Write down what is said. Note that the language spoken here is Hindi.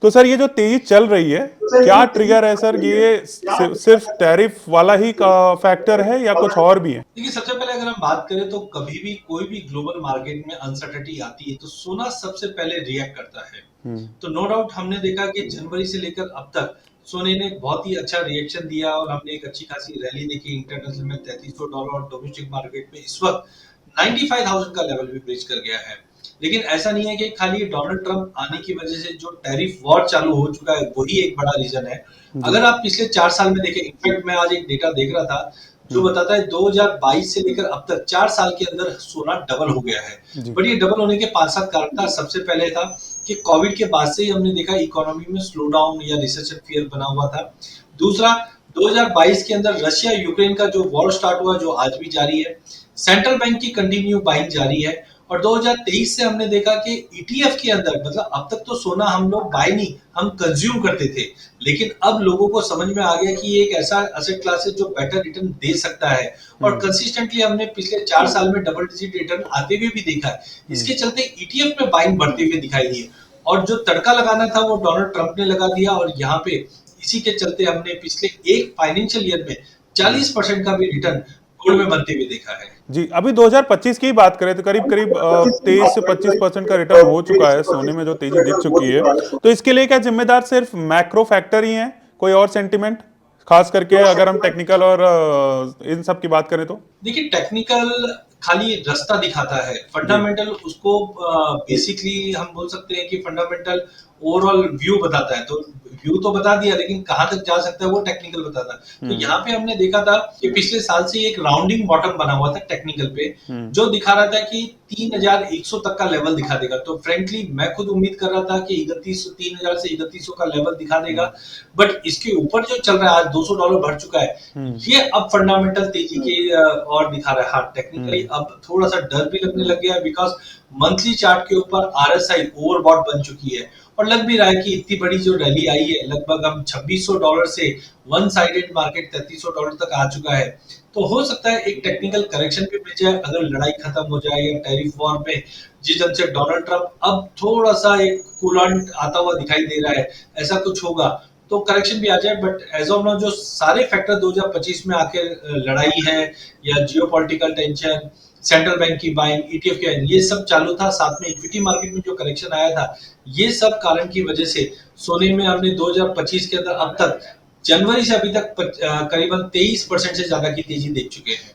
तो सर ये जो तेजी चल रही है, क्या ट्रिगर है सर? ये सिर्फ टैरिफ वाला ही का फैक्टर है या कुछ और भी है? देखिए, सबसे पहले अगर हम बात करें तो कभी भी कोई भी ग्लोबल मार्केट में अनसर्टेनिटी आती है तो सोना सबसे पहले रिएक्ट करता है। तो नो डाउट हमने देखा कि जनवरी से लेकर अब तक सोने ने बहुत ही अच्छा रिएक्शन दिया और हमने एक अच्छी खासी रैली देखी इंटरनेशनल में $3300 और डोमेस्टिक मार्केट में इस वक्त 95,000 का लेवल भी ब्रीच कर गया है। लेकिन ऐसा नहीं है कि खाली डोनाल्ड ट्रंप आने की वजह से जो टैरिफ वॉर चालू हो चुका है वही एक बड़ा रीजन है। जी। अगर आप पिछले 4 साल में देखें, इनफैक्ट मैं आज एक डेटा देख रहा था जो बताता है 2022 से लेकर अब तक 4 साल के अंदर सोना डबल हो गया है। जी। बट ये डबल होने के 5-7 कारण था। सबसे पहले था कि कोविड के बाद से ही हमने देखा इकोनॉमी में स्लो डाउन या रिसेशन फियर बना हुआ था। दूसरा, 2022 के अंदर रशिया यूक्रेन का जो वॉर स्टार्ट हुआ जो आज भी जारी है। सेंट्रल बैंक की कंटिन्यू बाइंग जारी है और 2023 से हमने देखा कि ईटीएफ के अंदर मतलब अब तक तो सोना हम लोग बाय नहीं, हम कंज्यूम करते थे, लेकिन अब लोगों को समझ में आ गया कि ये एक ऐसा एसेट क्लास है जो बेटर रिटर्न दे सकता है और कंसिस्टेंटली हमने पिछले 4 साल में डबल डिजिट रिटर्न आते हुए भी देखा है। इसके चलते ईटीएफ में बाइंग बढ़ते हुए दिखाई दी है और जो तड़का लगाना था वो डोनाल्ड ट्रंप ने लगा दिया और यहाँ पे इसी के चलते हमने पिछले एक फाइनेंशियल ईयर में 40% का भी रिटर्न गोल्ड में बनते हुए देखा है। जी, अभी 2025 की ही बात करें तो करीब करीब 23 से 25% का रिटर्न हो चुका है, सोने में जो तेजी दिख चुकी है। तो इसके लिए क्या जिम्मेदार सिर्फ मैक्रो फैक्टर ही है, कोई और सेंटिमेंट, खास करके अगर हम टेक्निकल और इन सब की बात करें तो? देखिए, टेक्निकल खाली रास्ता दिखाता है, जी। फंडामेंटल उसको बेसिकली हम बोल सकते हैं कि फंडामेंटल ओवरऑल व्यू बताता है। तो व्यू तो बता दिया लेकिन कहां तक जा सकता है वो टेक्निकल बताता है। तो यहाँ पे हमने देखा था कि पिछले साल से एक राउंडिंग बॉटम बना हुआ था टेक्निकल पे, जो दिखा रहा था कि 3100 तक का लेवल दिखा देगा। तो फ्रेंकली मैं खुद उम्मीद कर रहा था कि 3000 से 3100 का लेवल दिखा देगा, बट इसके ऊपर जो चल रहा है आज $200 बढ़ चुका है। ये अब फंडामेंटल तेजी के और दिखा रहा है। हाँ, टेक्निकली अब थोड़ा सा डर भी लगने लग गया है बिकॉज मंथली चार्ट के ऊपर आरएसआई ओवरबॉट बन चुकी है और लग भी रहा है कि इतनी बड़ी जो रैली आई है, लगभग हम $2600 से वन साइडेड मार्केट $3300 तक आ चुका है। तो हो सकता है एक टेक्निकल करेक्शन भी मिल जाए अगर लड़ाई खत्म हो जाए या टैरिफ वॉर में जिस ढंग से डोनाल्ड ट्रंप अब थोड़ा सा एक कूलांट आता हुआ दिखाई दे रहा है, ऐसा कुछ होगा तो करेक्शन भी आ जाए। बट एज ऑफ नाउ जो सारे फैक्टर 2025 में आके लड़ाई है या जियोपॉलिटिकल टेंशन, सेंट्रल बैंक की बाइंग, ईटीएफ के ये सब चालू था, साथ में इक्विटी मार्केट में जो करेक्शन आया था, ये सब कारण की वजह से सोने में हमने 2025 के अंदर अब तक जनवरी से अभी तक करीबन 23% से ज्यादा की तेजी देख चुके हैं।